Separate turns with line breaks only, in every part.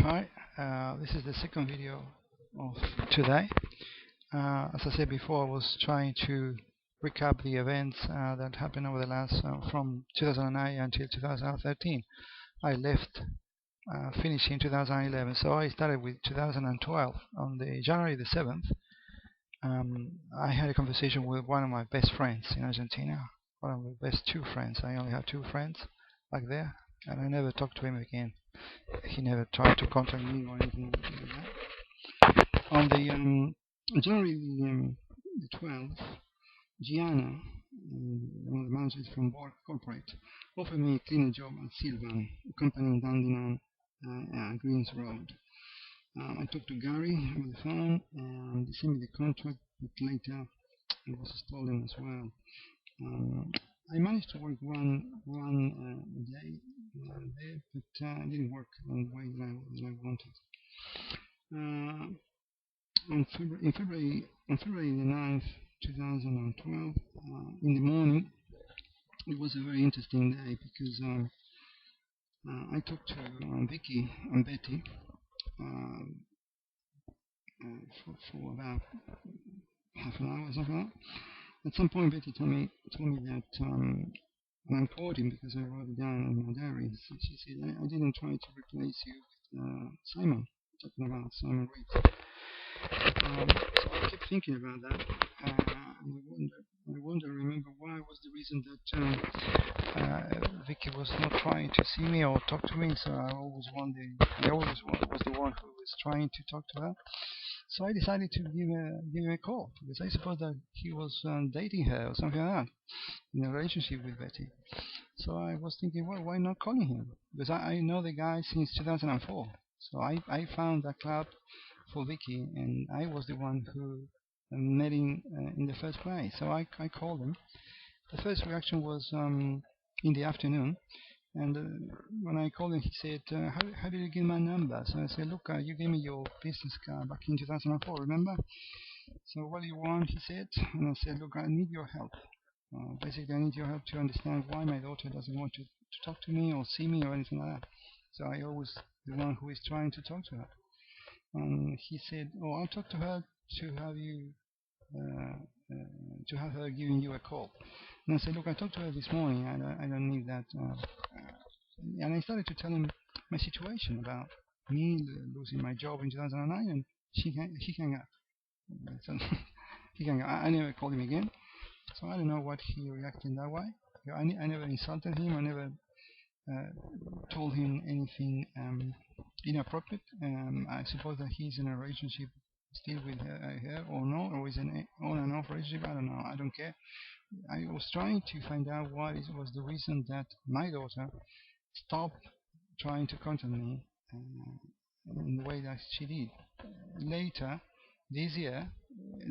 Hi, this is the second video of today. As I said before, I was trying to recap the events that happened over the last from 2009 until 2013. I left finishing 2011, so I started with 2012. On the January the 7th, I had a conversation with one of my best friends in Argentina, one of my best two friends. I only have two friends back there, and I never talked to him again. He never tried to contact me or anything like that. On the January the 12th, Gianna, one of the managers from Borg Corporate, offered me a cleaner job at Silvan, a company in Dandino, Greens Road. I talked to Gary over the phone, and he sent me the contract, but later it was stolen as well. I managed to work one day there, but it didn't work in the way that I wanted. On February the 9th, 2012, in the morning, it was a very interesting day because I talked to Vicky and Betty for about half an hour or something like that. At some point, Betty told me that and I'm quoting because I wrote it down in my diary. She said, I didn't try to replace you with Simon, talking about Simon Reed. So I kept thinking about that, and I remember why was the reason that Vicky was not trying to see me or talk to me. So I always was the one who was trying to talk to her. So I decided to give him a call because I suppose that he was dating her or something like that, in a relationship with Betty. So I was thinking, well, why not calling him? Because I know the guy since 2004. So I found that club for Vicky, and I was the one who met him in the first place. So I called him. The first reaction was in the afternoon. And when I called him, he said, how did you get my number? So I said, look, you gave me your business card back in 2004, remember? So what do you want, he said. And I said, look, I need your help. Basically, I need your help to understand why my daughter doesn't want to talk to me or see me or anything like that. So I always the one who is trying to talk to her. And he said, oh, I'll talk to her to have you to have her giving you a call. And I said, look, I talked to her this morning. I don't need that. And I started to tell him my situation about me losing my job in 2009, and he hung up. So he hung up. I never called him again. So I don't know what he reacted that way. I never insulted him. I never told him anything inappropriate. I suppose that he's in a relationship still with her or no, or is an on and off relationship. I don't know. I don't care. I was trying to find out what was the reason that my daughter stopped trying to contact me in the way that she did. Later this year,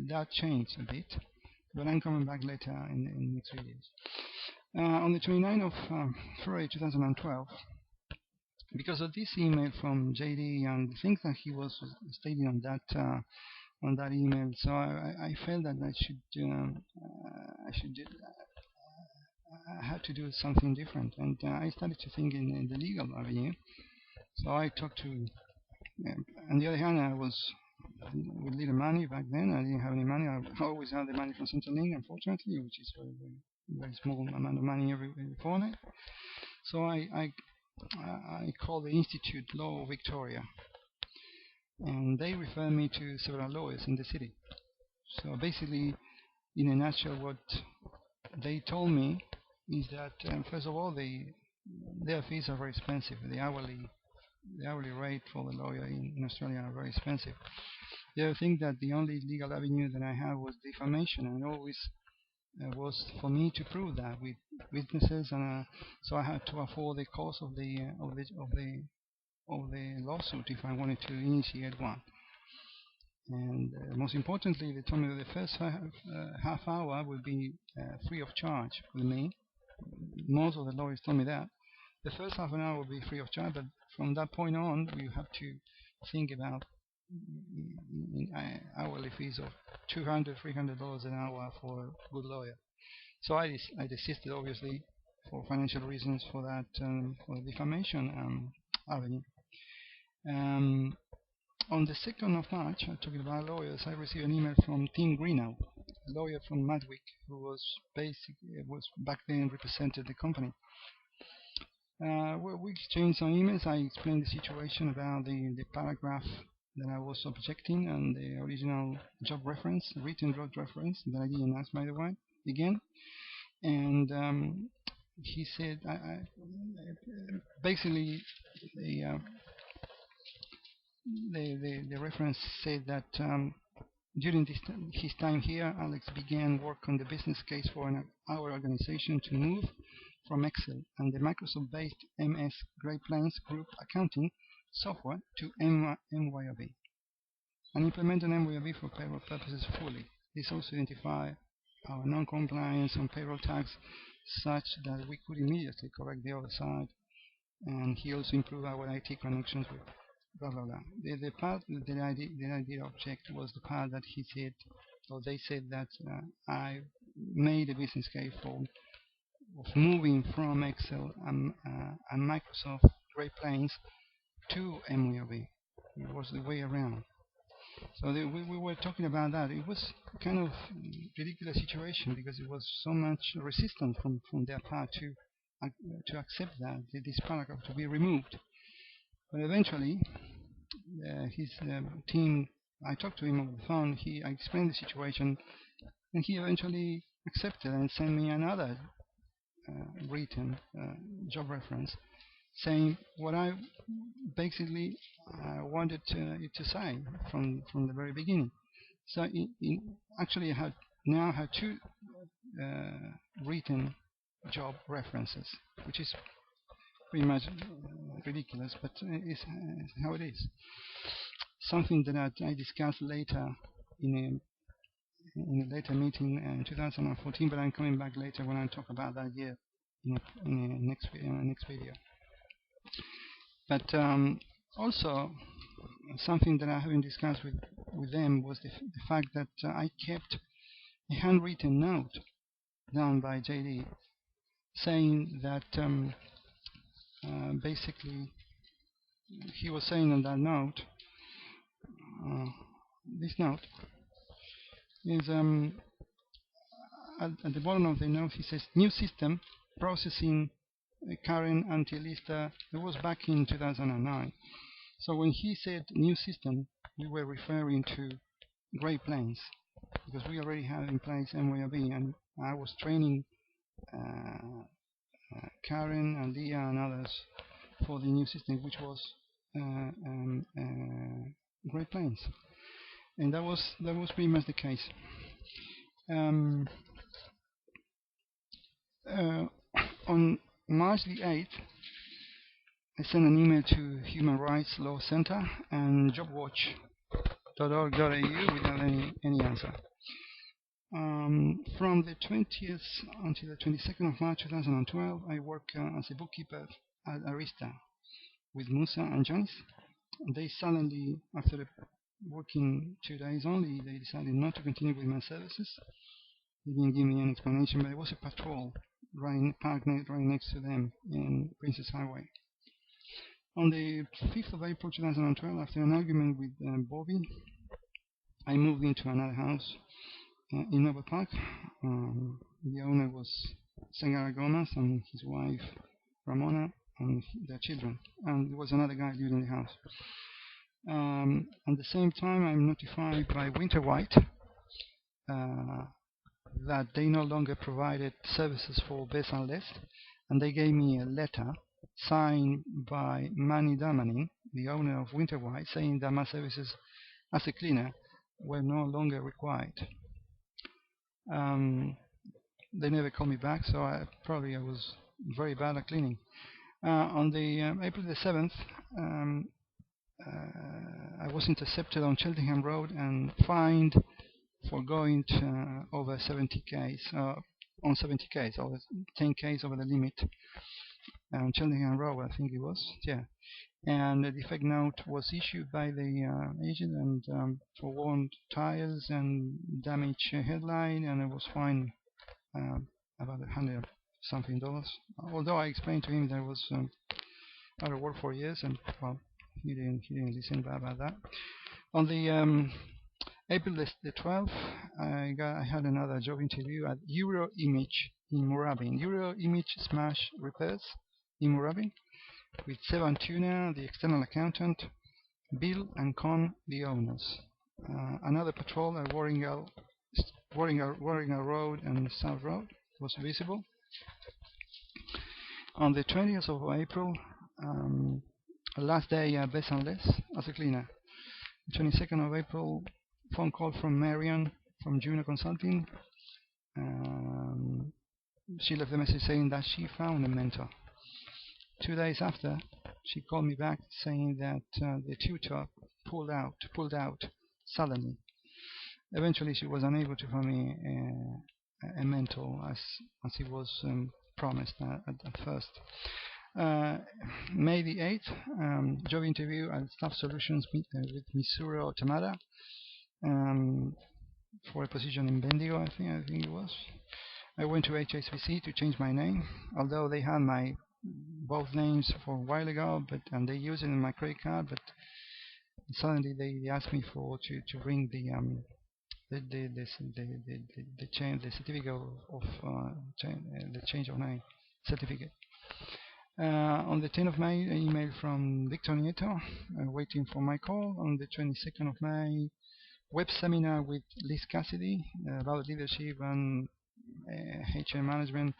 that changed a bit, but I'm coming back later in the next videos. On the 29th of February 2012, because of this email from JD and the things that he was stating on that email, so I felt that I had to do something different, and I started to think in the legal avenue. So I talked to. On the other hand, I was with little money back then. I didn't have any money. I always had the money from Centrelink, unfortunately, which is very small amount of money every fortnight. So I called the Institute Law Victoria, and they referred me to several lawyers in the city. So basically, in a nutshell, what they told me is that first of all, their fees are very expensive. The hourly rate for the lawyer in Australia are very expensive. The other thing that the only legal avenue that I had was defamation, and always was for me to prove that with witnesses, and so I had to afford the cost of the lawsuit if I wanted to initiate one. And most importantly, they told me that the first half hour would be free of charge for me. Most of the lawyers told me that. The first half an hour will be free of charge, but from that point on, you have to think about hourly fees of $200, $300 an hour for a good lawyer. So I desisted, obviously, for financial reasons for that for the defamation avenue. On the 2nd of March, talking about lawyers, I received an email from Tim Greenough, a lawyer from Madwick, who was back then represented the company. We exchanged some emails. I explained the situation about the paragraph that I was objecting and the original job reference, written job reference that I didn't ask, by the way, again. And he said, basically, the reference said that during his time here, Alex began work on the business case for our organization to move from Excel and the Microsoft-based MS Great Plains Group accounting software to MYOB and implement an MYOB for payroll purposes fully. This also identified our non-compliance on payroll tax such that we could immediately correct the oversight, and he also improved our IT connections with blah blah blah. The part that I did object was the part that he said, or they said that I made a business case of moving from Excel and Microsoft Great Plains to MYOB. It was the way around. So we were talking about that. It was kind of ridiculous situation because it was so much resistance from their part to accept that this paragraph to be removed. But eventually, his team, I talked to him on the phone. I explained the situation, and he eventually accepted and sent me another written job reference, saying what I basically wanted it to say from the very beginning. So actually, I now have two written job references, which is pretty much ridiculous, but it's how it is. Something that I discussed later in a later meeting in 2014, but I'm coming back later when I talk about that year in the next video. But also something that I haven't discussed with them was the fact that I kept a handwritten note down by JD saying that basically he was saying on that note, this note is at the bottom of the note he says new system processing current until Easter. It was back in 2009. So when he said new system, we were referring to Great Plains because we already have in place MYOB, and I was training Karen and Leah and others for the new system, which was Great Plains, and that was pretty much the case. On March the 8th, I sent an email to Human Rights Law Center and jobwatch.org.au without any answer. From the 20th until the 22nd of March 2012, I worked as a bookkeeper at Arista with Musa and Janice. They suddenly, after working 2 days only, they decided not to continue with my services. They didn't give me any explanation, but there was a patrol parked right next to them in Princess Highway. On the 5th of April 2012, after an argument with Bobby, I moved into another house in Nova Park. The owner was Sengara Gomez and his wife Ramona and their children, and there was another guy living in the house. At the same time, I'm notified by Winter White that they no longer provided services for Best and List, and they gave me a letter signed by Manny Damanin, the owner of Winter White, saying that my services as a cleaner were no longer required. They never called me back, so I was very bad at cleaning. On the April the 7th, I was intercepted on Cheltenham Road and fined for going over 70 k's, on 70 k's, over 10 k's over the limit on Cheltenham Road, I think it was, yeah. And the defect note was issued by the agent and for worn tires and damaged headlight, and I was fined about $100 something. Although I explained to him that I was out of work for years, and well, he didn't listen about that. On the April the 12th, I had another job interview at Euro Image in Moorabbin. Euro Image Smash Repairs in Moorabbin, with Sevan Tuna, the external accountant, Bill and Con, the owners. Another patrol at Warringal Road and South Road was visible. On the 20th of April, last day at Besanles as a cleaner. 22nd of April, phone call from Marion from Juno Consulting. She left a message saying that she found a mentor. 2 days after, she called me back saying that the tutor pulled out suddenly. Eventually, she was unable to find me a mentor as it was promised at first. May the 8th, job interview at Staff Solutions with Misuro Tamada for a position in Bendigo, I think it was. I went to HSBC to change my name, although they had my both names for a while ago, and they used it in my credit card, but suddenly they asked me to bring the certificate of the change of name certificate. On the 10th of May, an email from Victor Nieto, waiting for my call. On the 22nd of May, web seminar with Liz Cassidy about leadership and HR management.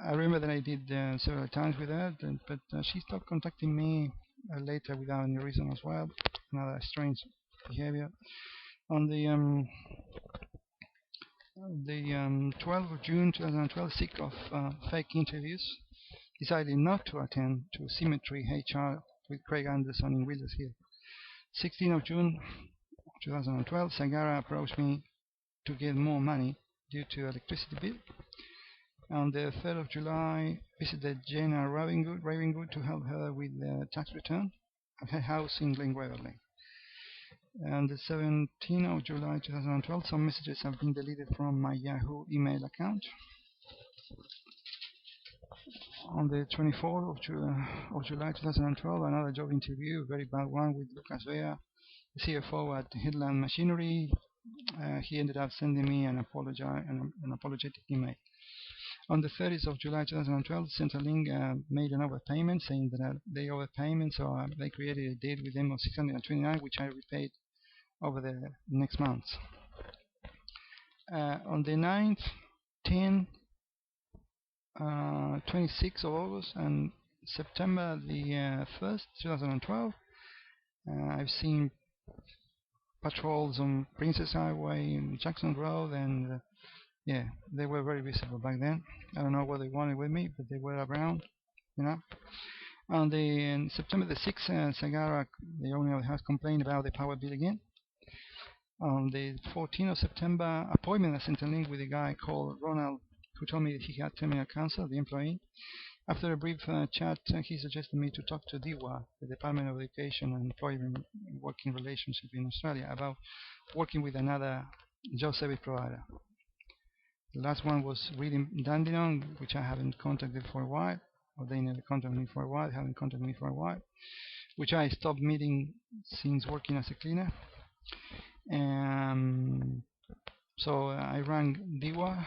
I remember that I did several times with her, but she stopped contacting me later without any reason as well. Another strange behavior. On the 12th of June 2012, sick of fake interviews, decided not to attend to Symmetry HR with Craig Anderson in Wilders Hill. 16th of June 2012, Sagara approached me to get more money due to electricity bill. On the 3rd of July, visited Jenna Ravengood to help her with the tax return at her house in Glen Waverley. And the 17th of July 2012, some messages have been deleted from my Yahoo email account. On the 24th of July 2012, another job interview, a very bad one, with Lucas Vea, the CFO at Headland Machinery. He ended up sending me an apologetic email. On the 30th of July 2012, Centrelink made an overpayment, saying that they overpayment, so they created a deal with them of 629, which I repaid over the next months. On the 9th, 10th, 26th of August and September the 1st, 2012, I've seen patrols on Princess Highway and Jackson Road, and yeah, they were very visible back then. I don't know what they wanted with me, but they were around, you know. On the September the 6th, Sagara, the owner of the house, complained about the power bill again. On the 14th of September, appointment at Centrelink with a guy called Ronald, who told me that he had terminal cancer, the employee. After a brief chat, he suggested me to talk to DEWA, the Department of Education and Employment Working Relationship in Australia, about working with another job service provider. The last one was Reading Dandenong, which I haven't contacted for a while, or they never contacted me for a while, haven't contacted me for a while, which I stopped meeting since working as a cleaner. So I rang DEWA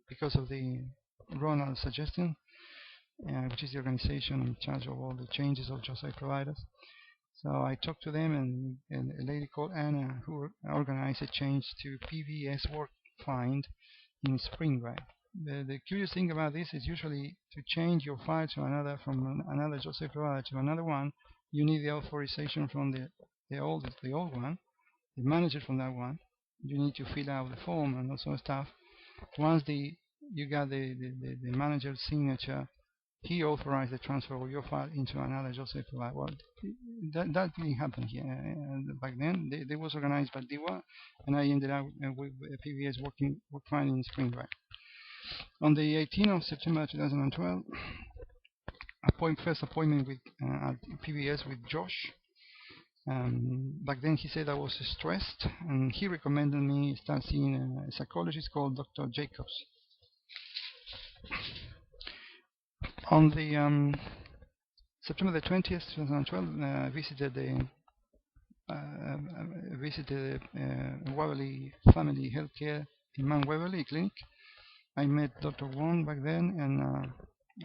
because of the Ronald suggestion, which is the organization in charge of all the changes of job site providers. So I talked to them, and a lady called Anna, who organized a change to PVS WorkFind in Springray. The curious thing about this is usually to change your file to another, from another job site provider to another one, you need the authorization from the old one, the manager from that one. You need to fill out the form and all sort of stuff. Once you got the manager's signature, he authorized the transfer of your file into another job site provider. Well, that didn't happen here back then. They was organized by DEWA, and I ended up with PVS WorkFind in Springray. On the 18th of September 2012, first appointment with at PVS with Josh. Back then he said I was stressed, and he recommended me start seeing a psychologist called Dr. Jacobs. On the September the 20th, 2012, visited Waverley Family Healthcare in Mount Waverley Clinic. I met Dr. Wong back then, and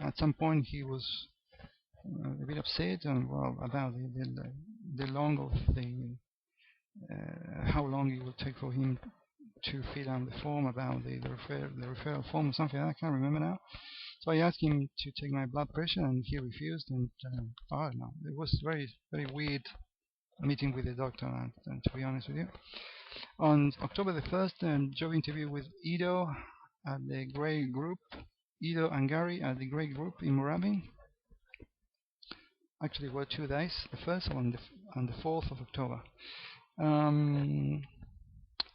at some point he was a bit upset and about the long of the how long it would take for him to fill out the form about the referral form or something. I can't remember now. So I asked him to take my blood pressure, and he refused. And I don't know. It was very weird meeting with the doctor. And to be honest with you, on October the 1st, job interview with Ido at the Grey Group. Ido and Gary at the Grey Group in Moorabbin. Actually, were 2 days. The 1st and the 4th of October.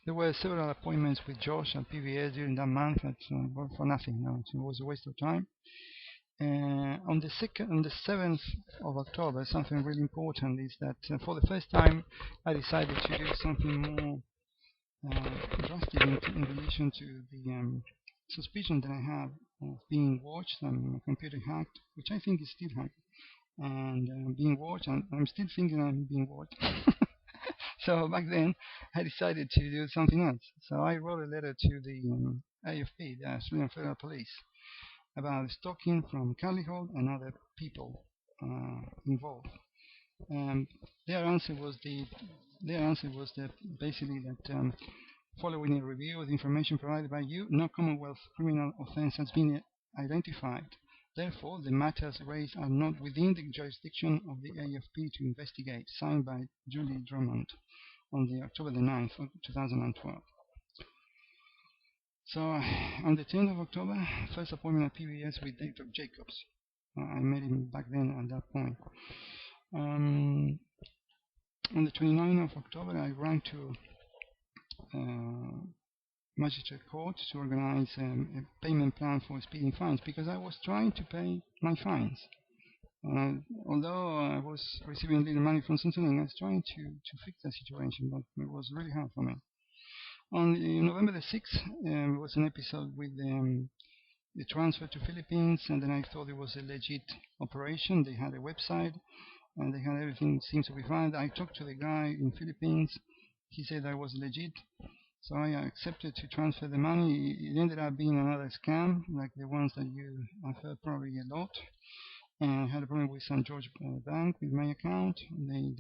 There were several appointments with Josh and PBS during that month, for nothing. No, it was a waste of time. On the 7th of October, something really important is that for the first time I decided to do something more drastic in relation to the suspicion that I have of being watched and my computer hacked, which I think is still hacked, and being watched, and I'm still thinking I'm being watched. So back then I decided to do something else. So I wrote a letter to the AFP, the Australian Federal Police, about stalking from Carly Hall and other people involved. Their answer was basically that following a review of the information provided by you, no Commonwealth criminal offence has been identified. Therefore, the matters raised are not within the jurisdiction of the AFP to investigate. Signed by Julie Drummond on the October the 9th of 2012. So on the 10th of October, first appointment at PBS with Dr. Jacobs. I met him back then at that point. On the 29th of October, I ran to Magistrate Court to organize a payment plan for speeding fines, because I was trying to pay my fines. Although I was receiving little money from Centrelink, I was trying to fix the situation, but it was really hard for me. On November the 6th, it was an episode with the transfer to Philippines, and then I thought it was a legit operation. They had a website, and they had everything seems to be fine. I talked to the guy in Philippines. He said I was legit, so I accepted to transfer the money. It ended up being another scam, like the ones that you have heard probably a lot. And I had a problem with St. George Bank with my account. They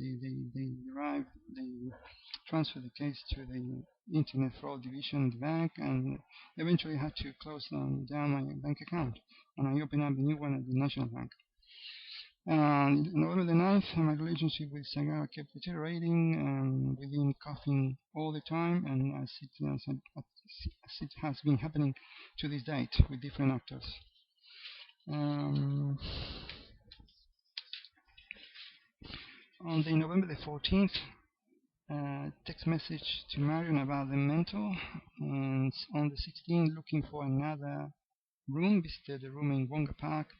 transferred the case to the Internet Fraud Division of the bank, and eventually had to close down my bank account. And I opened up a new one at the National Bank. And November the 9th, my relationship with Sagara kept deteriorating, with him coughing all the time, and as it has been happening to this date with different actors. On the November the 14th, text message to Marion about the mentor, and on the 16th, looking for another room, visited a room in Wonga Park,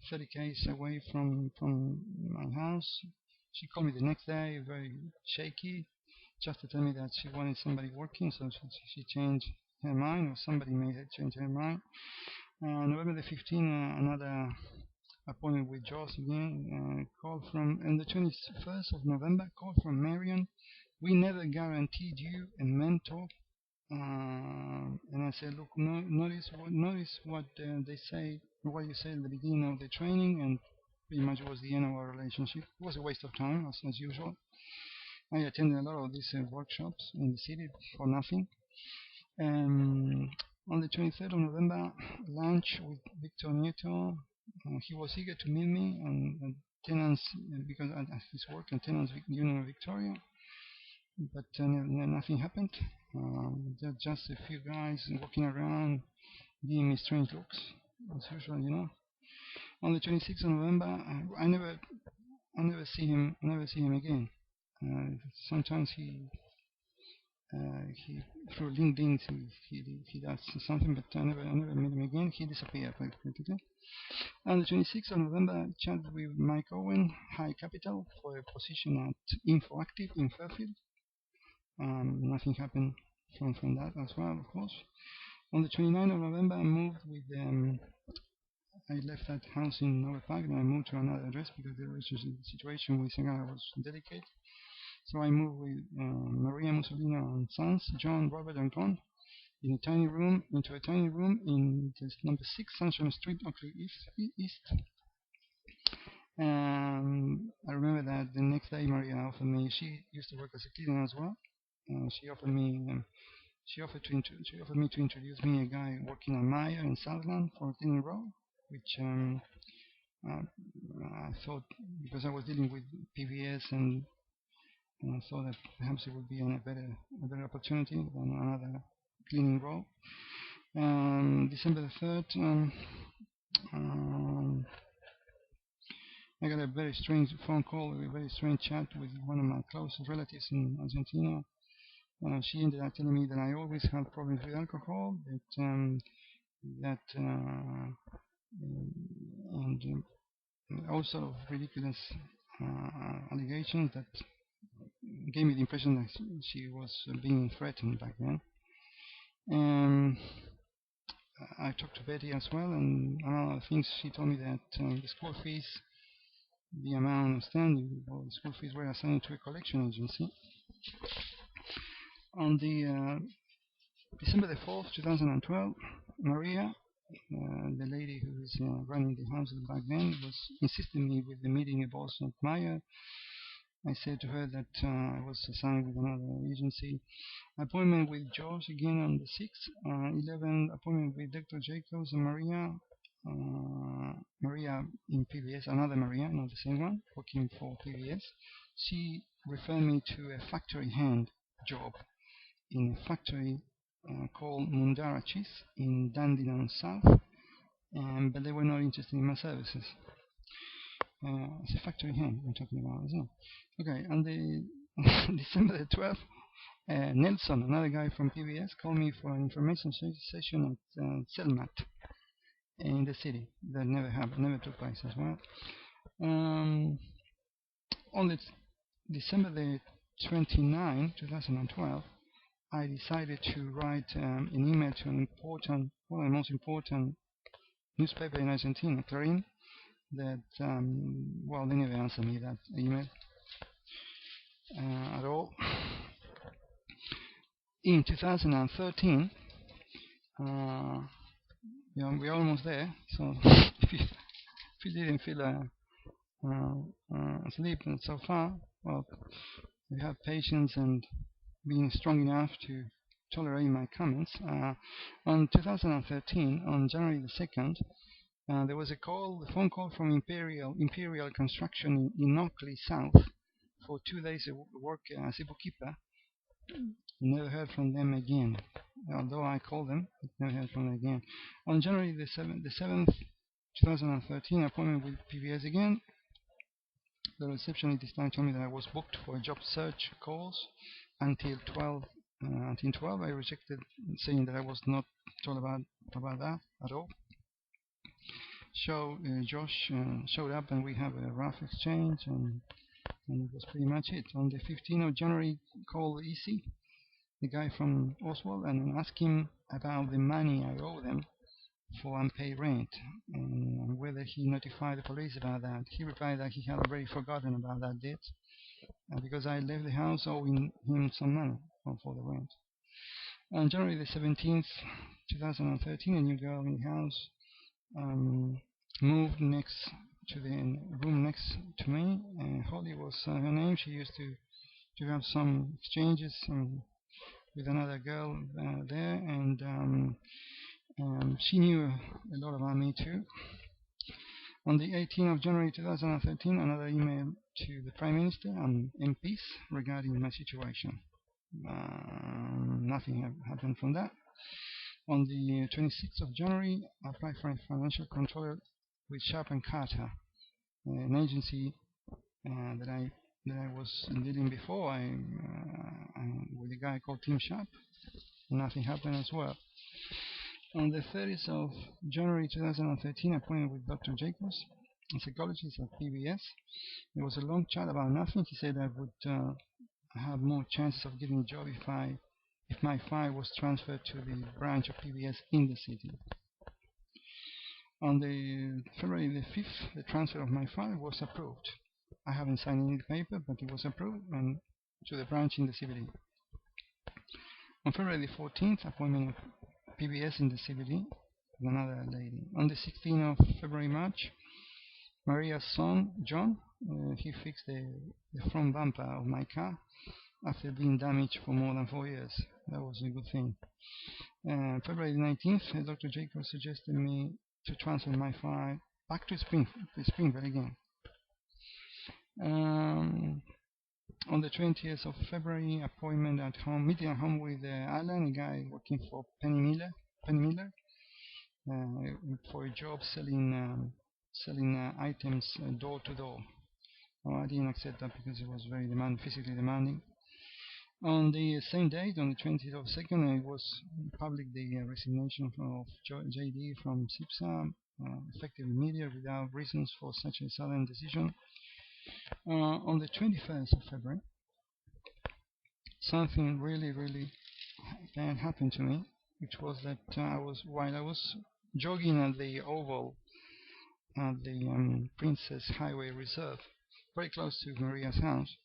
30 km away from my house. She called me the next day, very shaky, just to tell me that she wanted somebody working, so she changed her mind, or somebody made her change her mind. November the 15th, another appointment with Josh again. Call from, on the 21st of November, call from Marion. We never guaranteed you a mentor. And I said, look, notice what they say, what you said at the beginning of the training, and pretty much was the end of our relationship. It was a waste of time, as usual. I attended a lot of these workshops in the city for nothing. On the 23rd of November, lunch with Victor Nieto. He was eager to meet me, and tenants, because at his work and tenants Union of Victoria, but nothing happened. There are just a few guys walking around giving me strange looks, as usual, you know. On the 26th of November, I never see him again. Sometimes he through LinkedIn he does something, but I never met him again. He disappeared practically. On the 26th of November, chatted with Mike Owen, High Capital, for a position at InfoActive in Fairfield. Nothing happened from that as well, of course. On the 29th of November, I moved with I left that house in Nova Park and I moved to another address because the situation with Sangara was delicate. So I moved with Maria Mussolino and sons, John, Robert, and Con, into a tiny room in this number 6 Sunshine Street, Oakley East. I remember that the next day Maria offered me. She used to work as a cleaner as well. She offered me. She offered me to introduce me a guy working on Maya in Southland for a cleaning role, which I thought, because I was dealing with PBS, and I thought that perhaps it would be a better opportunity than another cleaning role. December the 3rd, I got a very strange phone call, a very strange chat with one of my closest relatives in Argentina. She ended up telling me that I always have problems with alcohol, and all sort of ridiculous allegations that gave me the impression that she was being threatened back then. I talked to Betty as well, and among other things, she told me that the school fees, the amount outstanding, or the school fees were assigned to a collection agency. On the December the 4th, 2012, Maria, the lady who was running the house back then, was insisting me with the meeting at Boston Maya. I said to her that I was assigned with another agency. Appointment with George again on the 6th. 11, appointment with Dr. Jacobs and Maria. Maria in PBS, another Maria, not the same one, working for PBS. She referred me to a factory hand job in a factory called Mundarachis in Dandenong South, but they were not interested in my services. It's a factory hand I'm talking about as well. Okay, on the December the 12th, Nelson, another guy from PBS, called me for an information session at Selmat in the city. That never took place as well. On the December the 29th, 2012, I decided to write an email to the most important newspaper in Argentina, Clarín, that, they never answered me that email at all. In 2013, we're almost there, so if you didn't feel asleep so far, well, you have patience and being strong enough to tolerate my comments. On 2013, on January the 2nd, there was a phone call from Imperial Construction in Oakley South for 2 days of work as a bookkeeper. Never heard from them again. Although I called them, never heard from them again. On January the 7th, 2013, appointment with PBS again. The receptionist this time told me that I was booked for job search calls until 12. Until 12, I rejected, saying that I was not told about that at all. So Josh showed up and we have a rough exchange, and it was pretty much it. On the 15th of January, called Easy, the guy from Oswald, and asked him about the money I owe them for unpaid rent and whether he notified the police about that. He replied that he had already forgotten about that debt because I left the house owing him some money for the rent. On January the 17th, 2013, a new girl in the house moved next to the room next to me. Holly was her name. She used to have some exchanges with another girl there, and she knew a lot about me too. On the 18th of January 2013, another email to the Prime Minister and MPs regarding my situation. Nothing happened from that. On the 26th of January, I applied for a financial controller with Sharp and Carter, an agency that I was dealing before with a guy called Tim Sharp. Nothing happened as well. On the 30th of January 2013, I appointed with Dr. Jacobs, a psychologist at PBS. It was a long chat about nothing. He said I would have more chances of getting a job if my file was transferred to the branch of PBS in the city. On the February the 5th, the transfer of my file was approved. I haven't signed any paper, but it was approved and to the branch in the CBD. On February the 14th, appointment of PBS in the CBD with another lady. On the 16th of February, March, Maria's son, John, he fixed the front bumper of my car after being damaged for more than 4 years. That was a good thing. February 19th, Dr. Jacobs suggested me to transfer my file back to Springfield again. On the 20th of February, appointment at home, meeting at home with Alan, a guy working for Penny Miller, for a job selling items door to door. I didn't accept that because it was very physically demanding. On the same date, on the 20th of 2nd, it was public the resignation of JD from CIPSA, effective immediate without reasons for such a sudden decision. On the 21st of February, something really bad happened to me, which was that while I was jogging at the Oval at the Princess Highway Reserve, very close to Maria's house.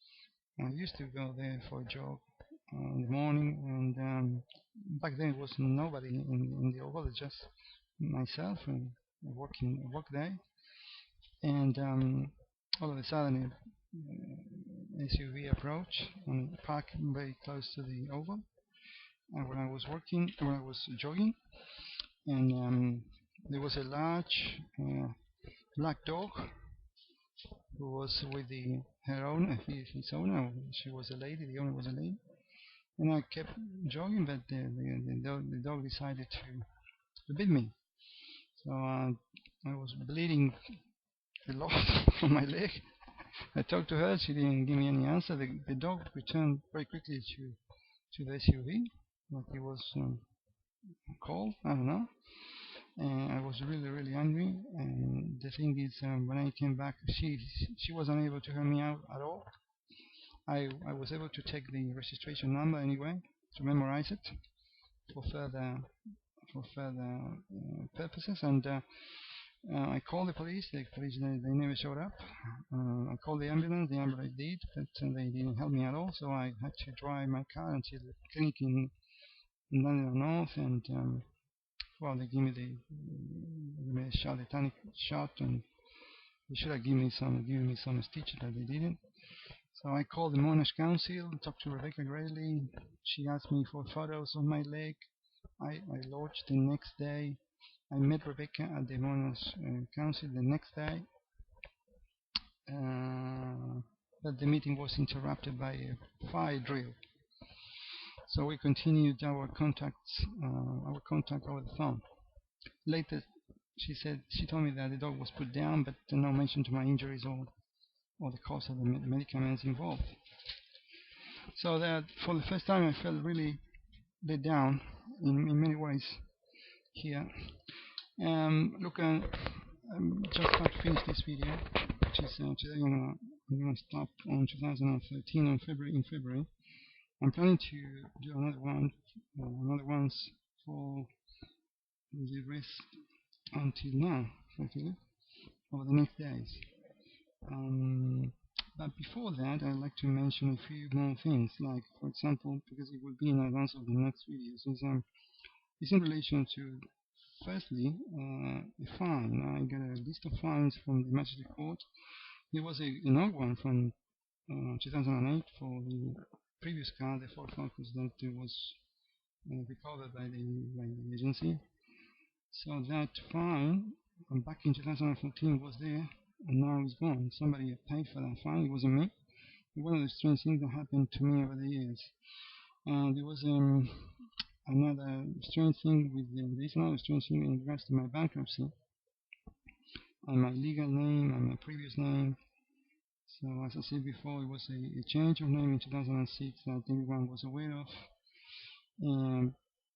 I used to go there for a jog in the morning, and back then it was nobody in the Oval, just myself and work day. And all of a sudden, SUV approached and parked very close to the Oval. And when I was jogging, and there was a large black dog who was with her owner, his owner. She was a lady. The owner was a lady. And I kept jogging, but the dog decided to bit me. So I was bleeding a lot from my leg. I talked to her. She didn't give me any answer. The dog returned very quickly to the SUV, like it was called. I don't know. And I was really angry. And the thing is, when I came back, she was unable to hear me out at all. I was able to take the registration number anyway, to memorize it for further purposes. And I called the police. The police they never showed up. I called the ambulance. The ambulance did, but they didn't help me at all. So I had to drive my car until the clinic in London North, and well, they gave me the tonic shot, and they should have given me some stitches, but they didn't. So I called the Monash Council, talked to Rebecca Grayley. She asked me for photos of my leg. I lodged the next day. I met Rebecca at the Monash Council the next day. But the meeting was interrupted by a fire drill. So we continued our contact over the phone. Later, she told me that the dog was put down, but no mention to my injuries or the cost of the medicaments involved. So that for the first time I felt really let down in many ways here. Look, I'm just about to finish this video, which is today I'm going to stop on 2013 in February. I'm planning to do another ones for the rest until now, actually, over the next days. But before that, I'd like to mention a few more things, like, for example, because it will be in advance of the next videos, is in relation to, firstly, a fine. I got a list of fines from the Magistrate Court. There was an old one from 2008 for the previous car, the Ford Focus, that was recovered by the agency. So that fine back in 2014 was there, and now it's gone. Somebody paid for that fine. It wasn't me. One of the strange things that happened to me over the years. There was another strange thing in regards to my bankruptcy and my legal name and my previous name. So as I said before, it was a change of name in 2006 that everyone was aware of.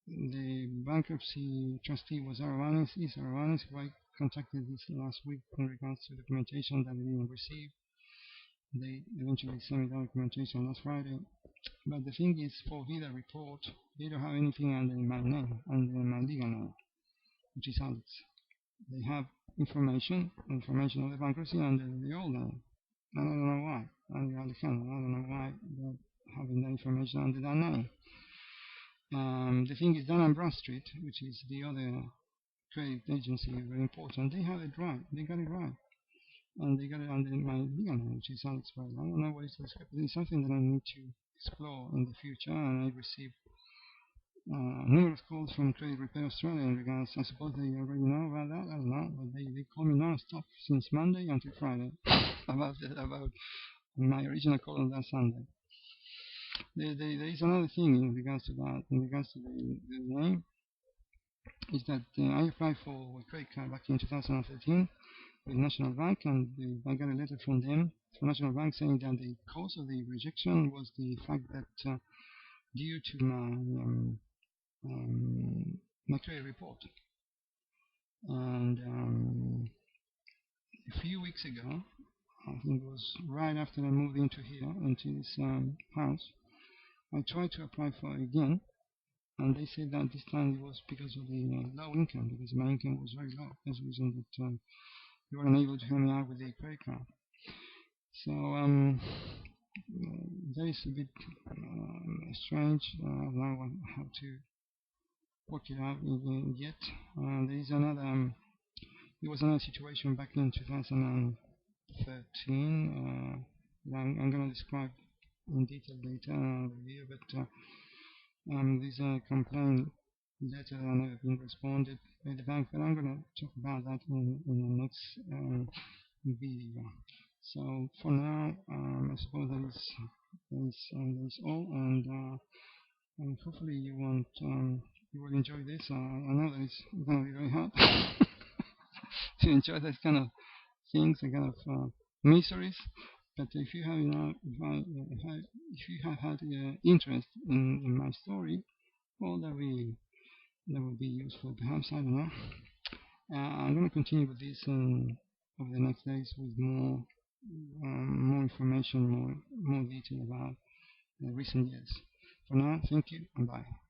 The bankruptcy trustee was Arawanis, who I contacted this last week in regards to documentation that I didn't receive. They eventually sent me the documentation last Friday. But the thing is, for Vida report, they don't have anything under my name, under my legal name, which is Alex. they have information of the bankruptcy under the old name. And I don't know why. Under Alejandro, I don't know why they're having that information under that name. The thing is, Dun & Bradstreet, which is the other credit agency, very important. They have it right. They got it right. And they got it under my legal name, which is Alex Bradley. I don't know what is the discrepancy. It's something that I need to explore in the future, and I received numerous calls from Credit Repair Australia in regards. I suppose they already know about that. I don't know, but they call me non-stop since Monday until Friday about my original call on that Sunday. There is another thing in regards to that. In regards to the name, is that I applied for a credit card back in 2013 with National Bank, and I got a letter from them, from National Bank, saying that the cause of the rejection was the fact that due to my credit report. And a few weeks ago, I think it was right after I moved into this house, I tried to apply for it again, and they said that this time it was because of the low income, because my income was very low. That's the reason that they weren't able to help me out with the credit card. So that is a bit strange. I don't know how to work it out yet. There is another. It was another situation back in 2013. I'm going to describe in detail later in the review, but there's a complaint letter that never been responded by the bank, but I'm going to talk about that in the next video. So for now, I suppose that is all, and hopefully you will enjoy this. I know that it's going to be very hard to enjoy that kind of things, that kind of miseries. But if you have, if you have had interest in my story, well, that will be useful. Perhaps, I don't know. I'm going to continue with this over the next days with more information, more detail about recent years. For now, thank you and bye.